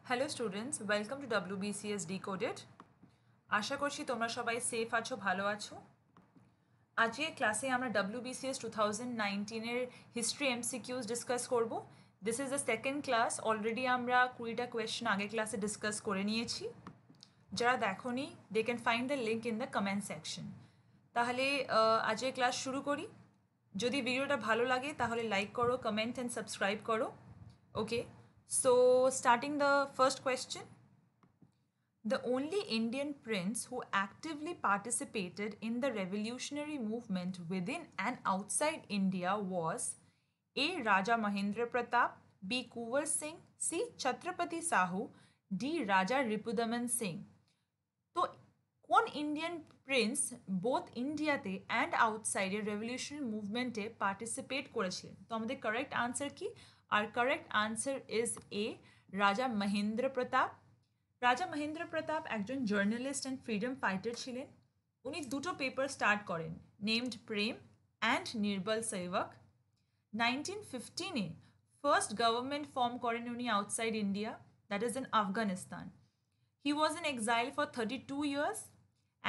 Hello students, welcome to WBCS decoded. আশা করছি তোমরা সবাই সেফ আছো, ভালো আছো। আজকের ক্লাসে আমরা WBCS 2019-এর হিস্ট্রি MCQs ডিসকাস করব। This is the second class. Already আমরা 20টা কোয়েশ্চেন আগের ক্লাসে ডিসকাস করে নিয়েছি। যারা দেখোনি, they can find the link in the comment section. তাহলে আজকের ক্লাস শুরু করি। যদি ভিডিওটা ভালো লাগে তাহলে লাইক করো, কমেন্ট অ্যান্ড সাবস্ক্রাইব করো। Okay, so starting the first question. The only Indian prince who actively participated in the revolutionary movement within and outside India was A. Raja Mahendra Pratap, B. Kuvar Singh, C. Chhatrapati Sahu, D. Raja Ripudaman Singh. তো কোন Indian Prince both ইন্ডিয়াতে and আউটসাইডে revolutionary মুভমেন্টে participate করেছিলেন? তো আমাদের correct answer কি? আর correct answer is a, রাজা মহেন্দ্র প্রতাপ। রাজা মহেন্দ্র প্রতাপ একজন জার্নালিস্ট অ্যান্ড ফ্রিডম ফাইটার ছিলেন। উনি দুটো পেপার স্টার্ট করেন, নেমড প্রেম অ্যান্ড নির্বল সেবক। 1915-এ ফার্স্ট গভর্নমেন্ট ফর্ম করেন উনি outside India, that is in Afghanistan. He was in exile for 32 years,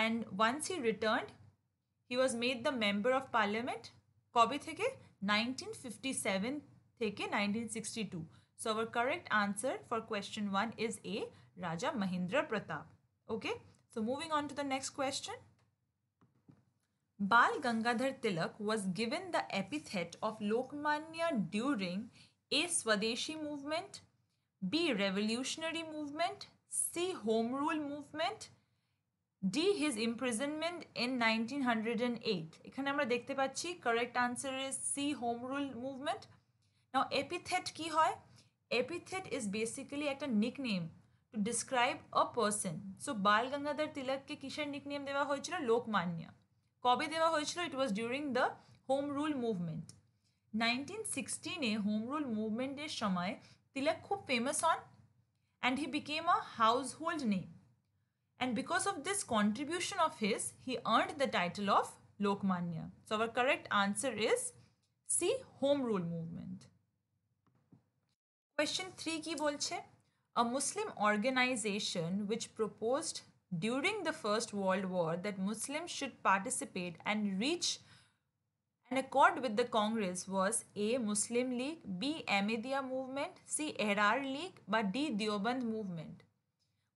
and once he returned, he was made the member of parliament. কবে থেকে? 1957 থেকে 1962. So our correct answer for question 1 is A, Raja Mahendra Pratap. Okay, so moving on to the next question. Bal Gangadhar Tilak was given the epithet of Lokmanya during A. Swadeshi movement, B. Revolutionary movement, C. Home Rule movement, D. His imprisonment in 1908. এখানে আমরা দেখতে পাচ্ছি correct answer is C. Home Rule movement. Now epithet কি হয়? Epithet is basically একটা nickname to describe a person. So বাল গঙ্গাধর তিলককে কিসের nickname দেওয়া হয়েছিল? লোকমান্যা। কবে দেওয়া হয়েছিল? It was during the Home Rule movement. 1916-এ হোম রুল মুভমেন্টের সময় তিলক খুব ফেমাস হন and he became a household name. And because of this contribution of his, he earned the title of Lokmanya. So our correct answer is C. Home Rule movement. Question 3 কি বলছে? A Muslim organization which proposed during the First World War that Muslims should participate and reach an accord with the Congress was A. Muslim League, B. Ahmadiyya movement, C. Ehrar League, বা D. Deoband movement.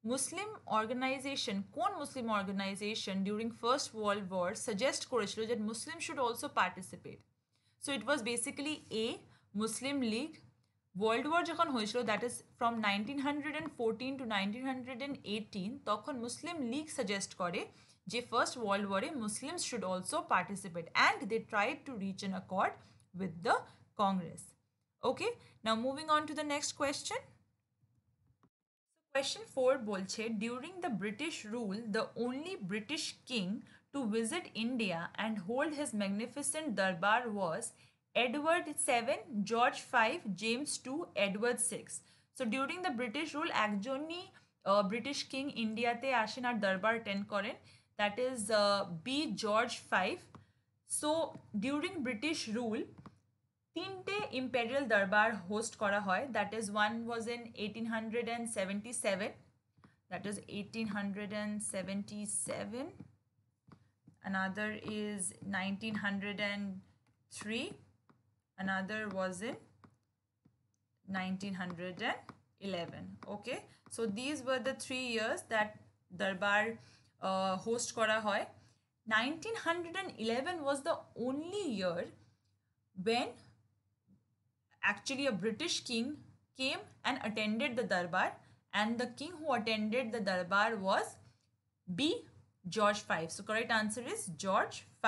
Muslim organisation, কোন Muslim organisation during first world war suggest করেছিল যে Muslim should also participate? So it was basically a, Muslim League. World war যখন হয়েছিল, that is from 1914 two 1918, তখন মুসলিম League suggest করে যে first world ওয়ারে Muslims should also participate and they tried to reach an accord with the Congress. Okay, now moving on to the next question. Question 4 বলছে, during the British rule, the only British king to visit India and hold his magnificent darbar was Edward VII, George V, James II, Edward VI. So during the British rule, একজনই British king ইন্ডিয়াতে আসেন আর দরবার attend করেন, that is B. George V. So during British rule, তিনটে imperial দরবার host করা হয়, that is one was in 1877, that is 1877, another is 1903, another was in 1911. Okay, so these were the 3 years that দরবার host করা হয়. 1911 was the only year when actually a British king came and attended the darbar, and the king who attended the darbar was B. George V. So correct answer is George V.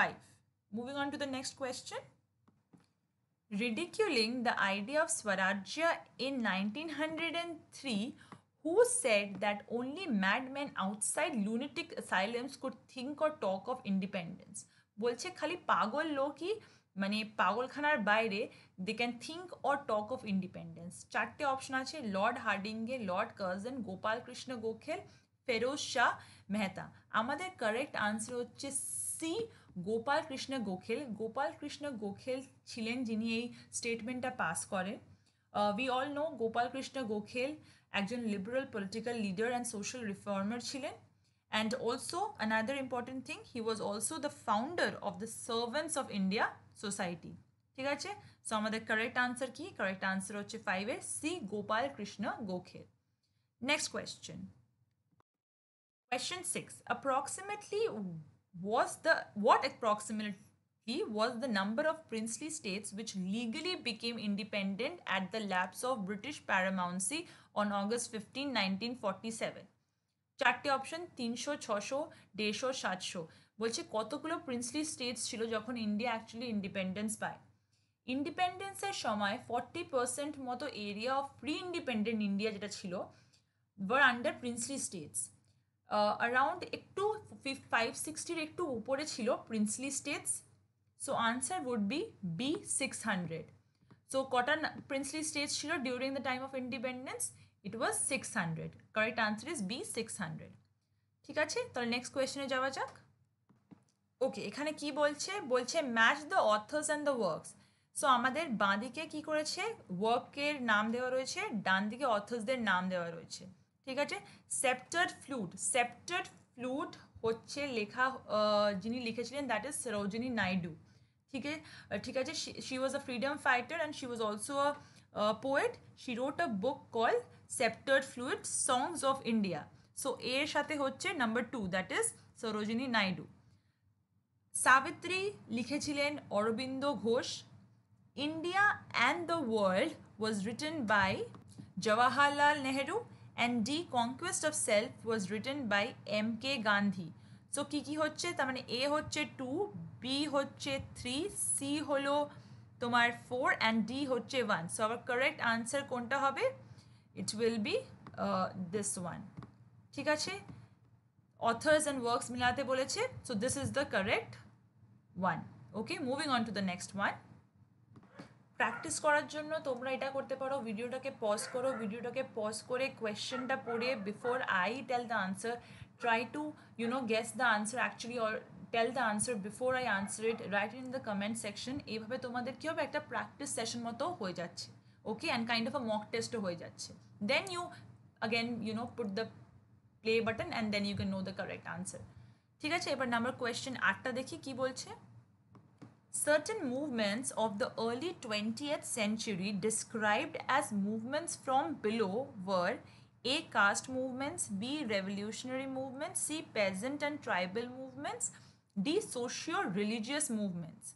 Moving on to the next question. Ridiculing the idea of Swarajya in 1903, who said that only madmen outside lunatic asylums could think or talk of independence? বলছে খালি পাগল লোকই, মানে পাগলখানার বাইরে they can think or talk of independence. চারটে option আছে, Lord Hardinge, Lord Curzon, Gopal Krishna Gokhale, Feroz Shah Mehta. আমাদের কারেক্ট আনসার হচ্ছে সি, গোপাল কৃষ্ণ গোখেল। গোপাল কৃষ্ণ গোখেল ছিলেন যিনি এই স্টেটমেন্টটা পাস করেন। We all know Gopal Krishna Gokhale একজন liberal political leader and social reformer ছিলেন। And also another important thing, he was also the founder of the Servants of India Society. ঠিক আছে, সো আমাদের কারেক্ট আনসার কি? Correct answer হচ্ছে 5 সি, Gopal Krishna Gokhale. Next question, question 6. What approximately was the number of princely states which legally became independent at the lapse of British paramountcy on August 15, 1947? চারটে option, 300, 600, 150, 700। বলছে কতগুলো princely states ছিল যখন India actually independence পায়। ইন্ডিপেন্ডেন্সের সময় 40% মতো area of pre independent India যেটা ছিল were under princely states. Around একটু 560-র একটু উপরে ছিল princely states. So answer would be B 600। So কটা প্রিন্সলি স্টেটস ছিল during the time of independence? It was 600. Correct answer is B, 600. ঠিক আছে, তাহলে নেক্সট কোয়েশ্চেনে যাওয়া যাক। ওকে, এখানে কি বলছে? বলছে match the author's and the works. So আমাদের বাঁ দিকে কী করেছে? ওয়ার্কের নাম দেওয়া রয়েছে, ডান দিকে অথর্সদের নাম দেওয়া রয়েছে। ঠিক আছে, সেপ্টার্ড ফ্লুট হচ্ছে লেখা, যিনি লিখেছিলেন দ্যাট ইজ সরোজিনী নাইডু। ঠিক আছে, she was a freedom fighter and she was also a poet. She wrote a book called Sceptred Fluid Songs of India. So এর সাথে হচ্ছে number 2, that is Sarojini Naidu. Savitri লিখেছিলেন Aurobindo Ghosh. India and the world was written by Jawaharlal Nehru and the conquest of self was written by MK Gandhi. So কী হচ্ছে? তার মানে এ হচ্ছে 2, B হচ্ছে 3, সি হলো তোমার 4 অ্যান্ড ডি হচ্ছে 1। সো আবার কারেক্ট আনসার কোনটা হবে? It will be this one. ঠিক আছে, অথর্স অ্যান্ড ওয়ার্কস মিলাতে বলেছে, so this is the correct one. Okay, moving on to the next one. Practice করার জন্য তোমরা এটা করতে পারো, ভিডিওটাকে পজ করো, ভিডিওটাকে পজ করে কোয়েশ্চেনটা পড়ে before I tell the answer try to guess the answer actually, or tell the answer before I answer it, right in the comment section. এইভাবে তোমাদের কী হবে? একটা প্র্যাকটিস সেশন মতো হয়ে যাচ্ছে। Okay, and kind of a mock টেস্টও হয়ে যাচ্ছে। Then you again put the play button and then you can know the correct answer. ঠিক আছে, এবার নাম্বার কোয়েশ্চেন 8টা দেখি কি বলছে। Certain movements of the early 20th century described as movements from below were A. Caste movements, B. Revolutionary movements, C. Peasant and tribal movements, D. Socio-religious movements.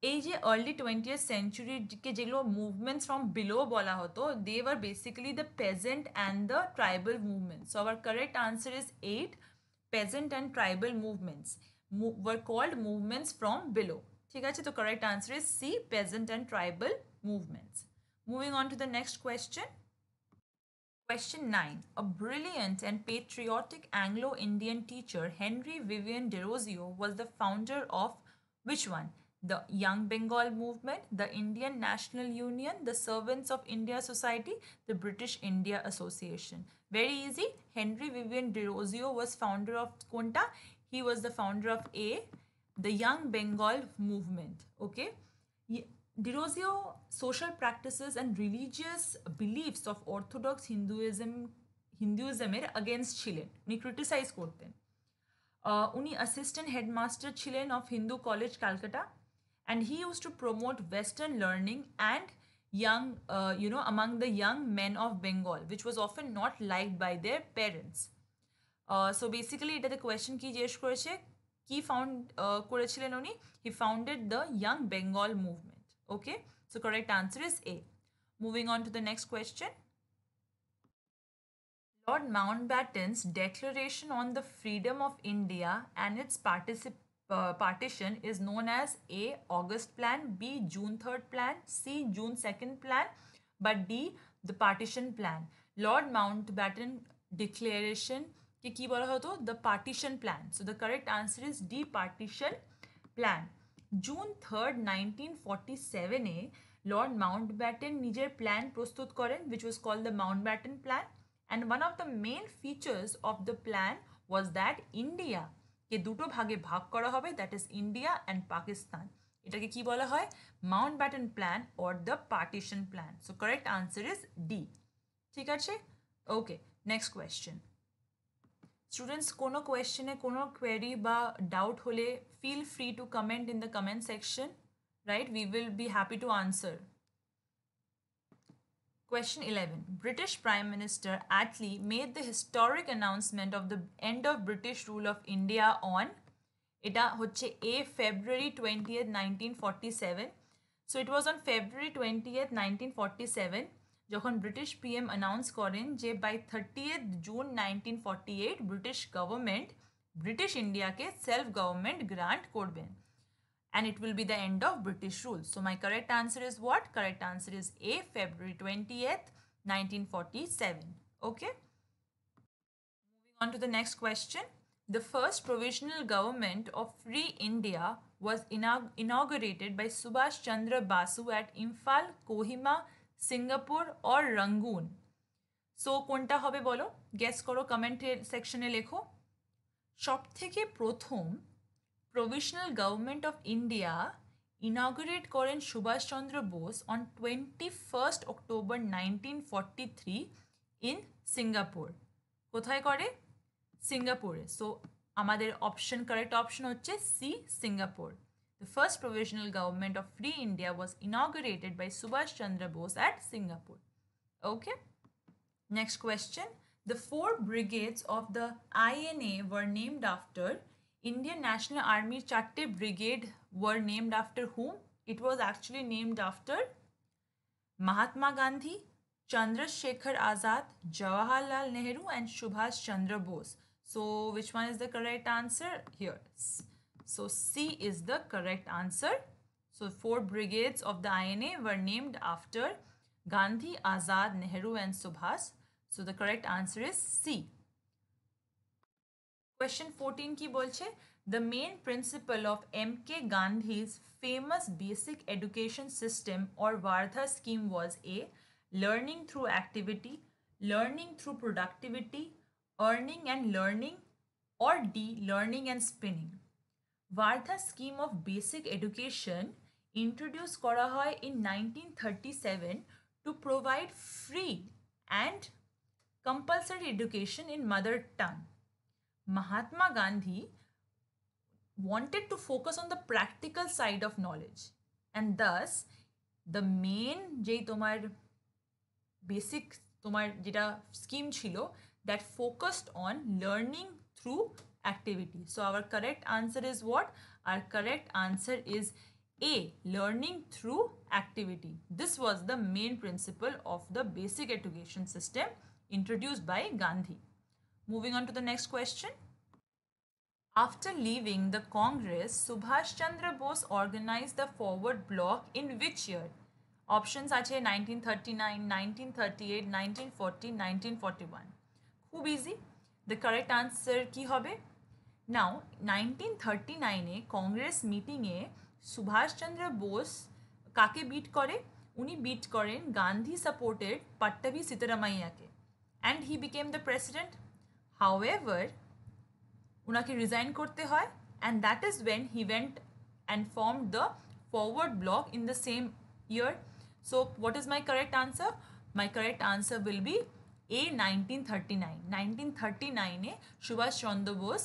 এই যে early 20th সেঞ্চুরিকে যেগুলো movements from below বলা হতো, they were basically the peasant and the tribal movements. So our correct answer is 8, peasant and tribal movements were called movements from below. ঠিক আছে, তো correct answer is C, peasant and tribal movements. Moving on to the next question. Question 9. A brilliant and patriotic Anglo-Indian teacher, Henry Vivian Derozio, was the founder of which one? The Young Bengal Movement, the Indian National Union, the Servants of India Society, the British India Association. Very easy. Henry Vivian Derozio was founder of Konta. He was the founder of A, the Young Bengal Movement. Okay. Derozio social practices and religious beliefs of Orthodox হিন্দুইজমের against ছিলেন, উনি criticise করতেন। উনি assistant headmaster ছিলেন of Hindu college Calcutta, and he used to promote Western learning and young, among the young men of Bengal, which was often not liked by their parents. So basically, এটাতে question কি জিজ্ঞেস করেছে, কি found করেছিলেন উনি? He founded the Young Bengal Movement. Okay, so correct answer is A. Moving on to the next question. Lord Mountbatten's declaration on the freedom of India and its partition is known as A. August Plan, B. June 3rd Plan, C. June 2nd Plan, but D. the Partition Plan. Lord Mountbatten declaration ke ki bola hoto? The Partition Plan. So the correct answer is D. Partition Plan. June 3rd, 1947 Lord Mountbatten নিজের plan প্রস্তুত করেন, which was called the Mountbatten Plan, and one of the main features of the plan was that India কে দুটো ভাগে ভাগ করা হবে, that is India and Pakistan. এটাকে কি বলা হয়? Mountbatten Plan or the Partition Plan. So correct answer is D. ঠিক আছে? ওকে, নেক্সট কোয়েশ্চেন। স্টুডেন্টস কোনো কোয়েশ্চেনে কোনো কোয়েরি বা ডাউট হলে feel free to comment in the comment section, right? We will be happy to answer. Question 11. British Prime Minister Attlee made the historic announcement of the end of British rule of India on, এটা হচ্ছে A February 20th 1947. So it was on February 20th 1947 যখন British PM announce করেন যে by 30th June 1948 British government British ইন্ডিয়াকে self government grant করবেন, and it will be the end of British rule. So my correct answer is what? Correct answer is A, February 20th, 1947. Okay. Moving on to the next question. The first provisional government of Free India was inaugurated by Subhash Chandra Basu at Imphal, Kohima, Singapore or Rangoon. So কোনটা হবে বলো? Guess করো, কমেন্টের সেকশনে লেখো। সবথেকে প্রথম provisional government of India inaugurate করেন Subhas Chandra Bose on 21st October 1943 in Singapore. কোথায় করে? সিঙ্গাপুরে। সো আমাদের অপশন, কারেক্ট অপশন হচ্ছে C, Singapore. The first provisional government of Free India was inaugurated by Subhash Chandra Bose at Singapore. Okay. Next question. The 4 brigades of the INA were named after Indian National Army. 4 brigade were named after whom? It was actually named after Mahatma Gandhi, Chandrasekhar Azad, Jawaharlal Nehru and Subhash Chandra Bose. So which one is the correct answer? Here. So C is the correct answer. So 4 brigades of the INA were named after Gandhi, Azad, Nehru and Subhash. So the correct answer is C. Question 14 ki bolche? The main principle of M.K. Gandhi's famous basic education system or Vardha scheme was A. Learning through activity, learning through productivity, earning and learning, or D. Learning and spinning. Vardha scheme of basic education introduced kora hoy in 1937 to provide free and compulsory education in mother tongue. Mahatma Gandhi wanted to focus on the practical side of knowledge, and thus the main যেই তোমার basic তোমার যেটা scheme ছিল that focused on learning through activity. So our correct answer is what? Our correct answer is A, learning through activity. This was the main principle of the basic education system introduced by Gandhi. Moving on to the next question. After leaving the Congress, Subhash Chandra Bose organized the Forward Bloc in which year? Options are 1939, 1938, 1940, 1941. Khub easy. The correct answer ki hobe? Now, 1939 এ কংগ্রেস মিটিংয়ে সুভাষচন্দ্র বোস কাকে bit করে? উনি beat করেন Gandhi supported Pattabhi সিতারামাইয়াকে, and he became the president. However উনাকে resign করতে হয়, and that is when he went and formed the Forward Bloc in the same year. So what is my correct answer? My correct answer will be A, 1939. 1939 এ Subhas Chandra Bose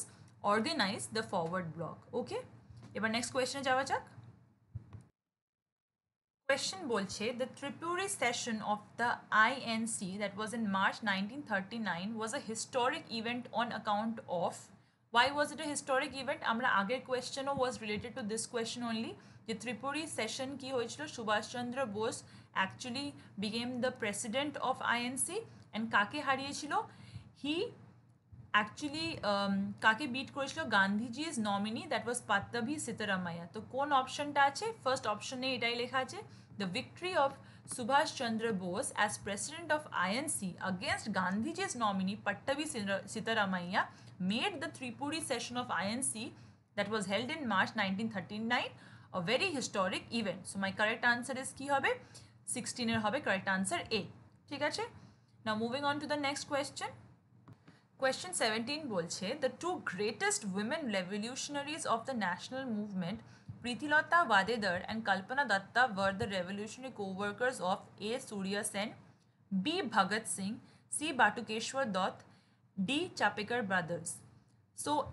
organized the forward bloc. Okay, এবার next question যাওয়া যাক। Question বলছে the Tripuri session of the INC that was in March 1939 was a historic event on account of. Why was it a historic event? আমরা আগের questionও was related to this question only. The Tripuri session কি হয়েছিল? Subhash Chandra Bose actually became the president of INC and কাকে হারিয়েছিল? He actually কাকে bit করেছিল? গান্ধীজি's nominee, that was পাট্টাভি সিতারামাইয়া। তো কোন অপশনটা আছে? ফার্স্ট অপশনে এটাই লেখা আছে, the victory of Subhash Chandra Bose as president of INC against Gandhiji's nominee Pattavi Sitaramaiya made the Tripuri session of INC that was held in March 1939 a very historic event. So my correct answer is কি হবে? 16 এর হবে correct answer A. ঠিক আছে? Now moving on to the next question. Question 17 বলছে the two greatest women revolutionaries of the national movement, Prithilata Vadedar and Kalpana Datta, were the revolutionary co-workers of A. Surya Sen. B. Bhagat Singh, C. Batukeshwar Dutt, D. Chapekar brothers. So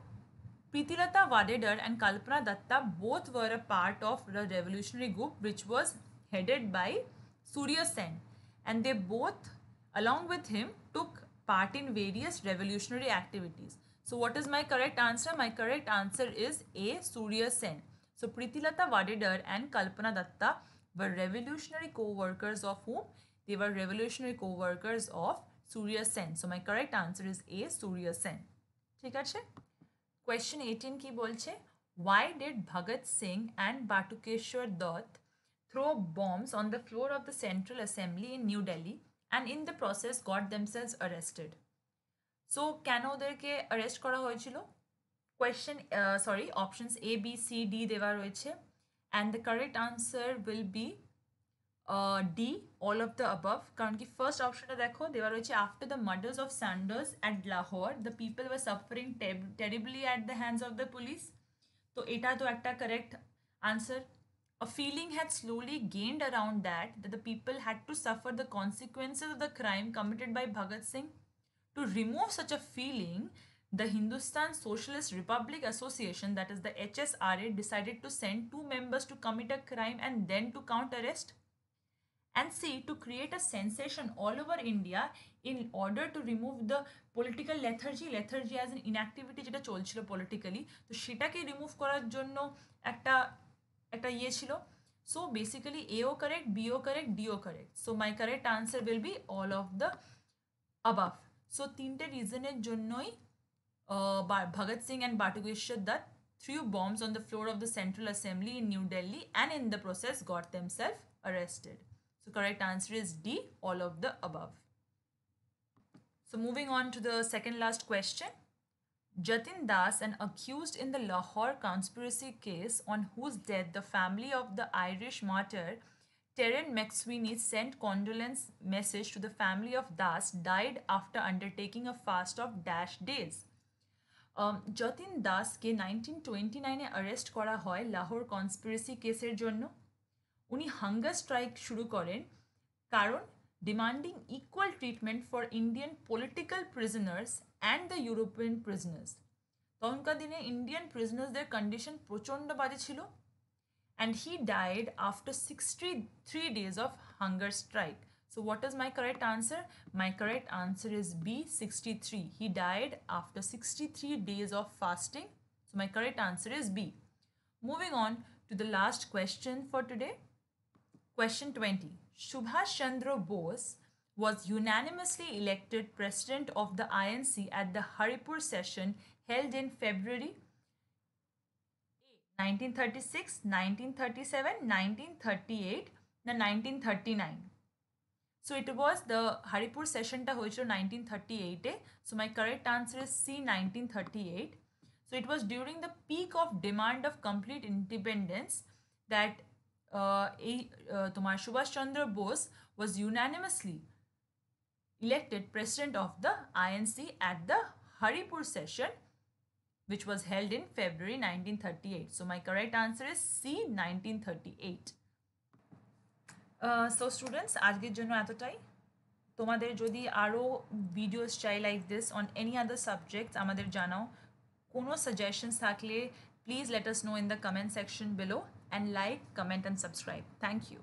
Pritilata Vadedar and Kalpana Datta both were a part of the revolutionary group which was headed by Surya Sen, and they both, along with him, took part in various revolutionary activities. So what is my correct answer? My correct answer is A. Surya Sen. So Pritilata Vadedar and Kalpana Datta were revolutionary co-workers of whom? They were revolutionary co-workers of Surya Sen. So my correct answer is A. Surya Sen. ঠিক আছে? Question 18 কি বলছে? Why did Bhagat Singh and Batukeshwar Dutt throw bombs on the floor of the Central Assembly in New Delhi and in the process got themselves arrested? So কেন ওদেরকে arrest করা হয়েছিল? Options A, B, C, D দেওয়া রয়েছে, and the correct answer will be D, all of the above. কারণ কি first অপশনটা দেখো দেওয়া রয়েছে, after the murders of Sanders at Lahore the people were suffering terribly at the hands of the police. তো এটা তো একটা correct answer. A feeling had slowly gained around that the people had to suffer the consequences of the crime committed by Bhagat Singh. To remove such a feeling, the Hindustan Socialist Republic Association, that is the HSRA, decided to send 2 members to commit a crime and then to count arrest. And C, to create a sensation all over India in order to remove the political lethargy as an inactivity যেটা চলছিল politically, তো সেটাকে remove করার জন্য একটা একটা ইয়ে ছিল. So basically A O correct, B O correct, D O correct. So my correct answer will be all of the above. So তিনটে রিজনের জন্যই Bhagat Singh and Batukeshwar Dutt threw bombs on the floor of the Central Assembly in New Delhi and in the process got themselves arrested. So correct answer is D, all of the above. So moving on to the second last question. Jatin Das, an accused in the Lahore conspiracy case on whose death the family of the Irish martyr Terence McSweeney sent condolence message to the family of Das, died after undertaking a fast of days. Jatin দাসকে 1929-এ arrest করা হয় Lahore conspiracy কেসের জন্য. উনি hunger strike শুরু করেন কারণ demanding equal treatment for Indian political prisoners and the European prisoners. তখনকার দিনে ইন্ডিয়ান প্রিজনার্সদের কন্ডিশন প্রচণ্ড বাজে ছিল. And he died after 63 days of hunger strike. So what is my correct answer? My correct answer is B, 63. He died after 63 days of fasting. So my correct answer is B. Moving on to the last question for today. Question 20. Subhash Chandra Bose was unanimously elected president of the INC at the Haripur session held in February 1936, 1937, 1938, na 1939. So it was the Haripur session ta hoyechilo 1938 e. So my correct answer is C, 1938. So it was during the peak of demand of complete independence that tomar Subhash Chandra Bose was unanimously elected president of the INC at the Haripur session, which was held in February 1938. So my correct answer is C, 1938. So students, আজকের জন্য এতটাই. তোমাদের যদি আরও videos চাই like this on any other subjects আমাদের জানাও. কোনো সাজেশনস থাকলে please let us know in the comment section below, and like, comment and subscribe. Thank you.